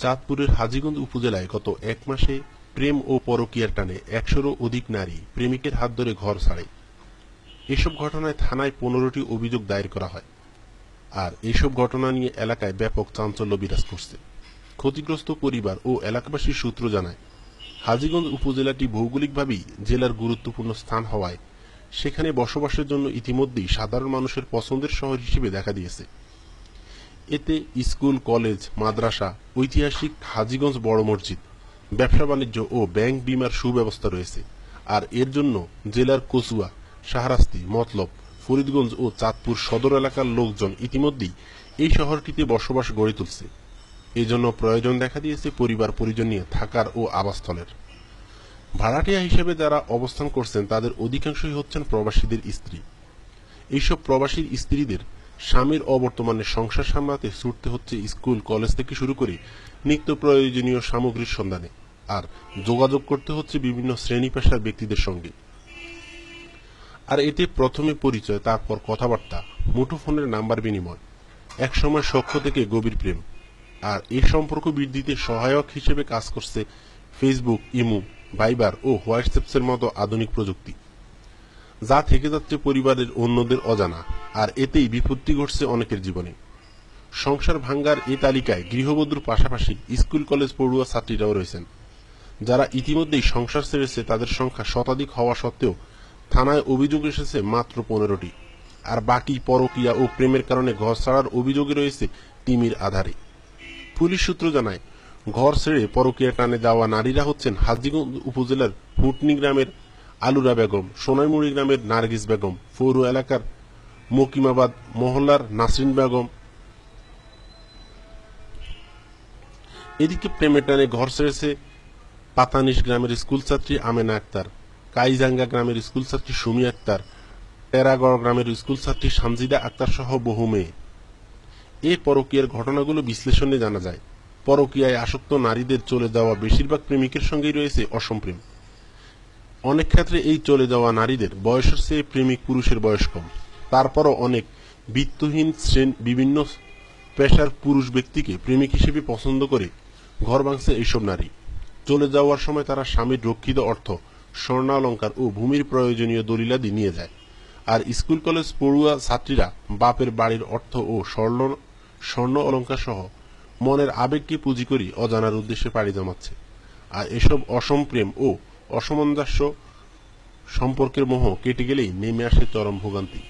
চাঁদপুরের হাজীগঞ্জ উপজেলায় গত এক মাসে প্রেম ও পরকীয়ার টানে ১০০-রও অধিক নারী প্রেমিকের হাত ধরে ঘর ছাড়ে। এসব ঘটনায় থানায় ১৫টি অভিযোগ দায়ের করা হয়। আর এসব ঘটনা নিয়ে এলাকায় ব্যাপক চাঞ্চল্য বিরাজ করছে। ক্ষতিগ্রস্ত পরিবার ও এলাকাবাসীর সূত্র জানায়, হাজীগঞ্জ উপজেলাটি ভৌগোলিকভাবেই জেলার গুরুত্বপূর্ণ স্থান হওয়ায় সেখানে বসবাসের জন্য ইতিমধ্যেই সাধারণ মানুষের পছন্দের শহর হিসেবে দেখা দিয়েছে। এতে স্কুল, কলেজ, মাদ্রাসা, ঐতিহাসিক হাজীগঞ্জ বড় মসজিদ, ব্যবসা বাণিজ্য ও ব্যাংক বিমার সুব্যবস্থা রয়েছে। আর এর জন্য জেলার কচুয়া, শাহরাস্তি, মতলব, ফরিদগঞ্জ ও চাঁদপুর সদর এলাকার লোকজন ইতিমধ্যেই এই শহরটিতে বসবাস গড়ে তুলছে। এজন্য প্রয়োজন দেখা দিয়েছে পরিবার পরিজন নিয়ে থাকার ও আবাসস্থলের। ভাড়াটিয়া হিসেবে যারা অবস্থান করছেন তাদের অধিকাংশই হচ্ছেন প্রবাসীদের স্ত্রী। এইসব প্রবাসীর স্ত্রীদের স্বামীর অবর্তমানে সংসার সামলাতে ছুটতে হচ্ছে স্কুল, কলেজ থেকে শুরু করে নিত্য প্রয়োজনীয় সামগ্রীর সন্ধানে। আর যোগাযোগ করতে হচ্ছে বিভিন্ন শ্রেণী পেশার ব্যক্তিদের সঙ্গে। আর এতে প্রথমে পরিচয়, তারপর কথাবার্তা, মুঠোফোনের নাম্বার বিনিময়, একসময় সখ্য থেকে গভীর প্রেম। আর এই সম্পর্ক বৃদ্ধিতে সহায়ক হিসেবে কাজ করছে ফেসবুক, ইমো, ভাইবার ও হোয়াটসঅ্যাপের মতো আধুনিক প্রযুক্তি, যা থেকে যাচ্ছে পরিবারের অন্যদের অজানা। আর এতেই বিপত্তি ঘটছে অনেকের জীবনে। সংসার ভাঙ্গার এই তালিকায় গৃহবধূর পাশাপাশি স্কুল, কলেজ পড়ুয়া ছাত্রীরাও রয়েছেন, যারা ইতিমধ্যেই সংসার ছেড়েছে। তাদের সংখ্যা শতাধিক হওয়া সত্ত্বেও থানায় অভিযোগ এসেছে মাত্র 15টি। আর বাকি পরকীয়া ও প্রেমের কারণে ঘর ছাড়ার অভিযোগে রয়েছে তিমির আধারে। পুলিশ সূত্র জানায়, ঘর ছেড়ে পরকীয়া টানে যাওয়া নারীরা হচ্ছেন হাজীগঞ্জ উপজেলার হুটনি গ্রামের আলুরা বেগম, সোনাইমুড়ি গ্রামের নার্গিস বেগম, পৌর এলাকার মকিমাবাদ মহল্লার নাসরিন বেগম। এদিকে প্রেমের টানে ঘর ছেড়েছে পাতানিশ গ্রামের স্কুল ছাত্রী আমেনা আক্তার, কাইজাঙ্গা গ্রামের স্কুল ছাত্রী সুমি আক্তার, টেরাগড় গ্রামের স্কুল ছাত্রী সামজিদা আক্তার সহ বহু মেয়ে। এই পরকীয়ার ঘটনাগুলো বিশ্লেষণে জানা যায়, পরকীয়ায় আসক্ত নারীদের চলে যাওয়া বেশিরভাগ প্রেমিকের সঙ্গেই রয়েছে অসম প্রেম। অনেক ক্ষেত্রে এই চলে যাওয়া নারীদের বয়সের চেয়ে প্রেমিক পুরুষের বয়স কম। তারপরও অনেক বিত্তহীন বিভিন্ন পেশার পুরুষ ব্যক্তিকে প্রেমিক হিসেবে পছন্দ করে ঘর ভাঙছে এইসব নারী। চলে যাওয়ার সময় তারা স্বামীর রক্ষিত অর্থ, স্বর্ণালঙ্কার ও ভূমির প্রয়োজনীয় দলিলাদি নিয়ে যায়। আর স্কুল, কলেজ পড়ুয়া ছাত্রীরা বাপের বাড়ির অর্থ ও স্বর্ণ অলঙ্কার সহ মনের আবেগকে পুঁজি করে অজানার উদ্দেশ্যে পাড়ি জমাচ্ছে। আর এসব অসম প্রেম ও অসামঞ্জস্য সম্পর্কের মোহ কেটে গেলেই নেমে আসে চরম ভোগান্তি।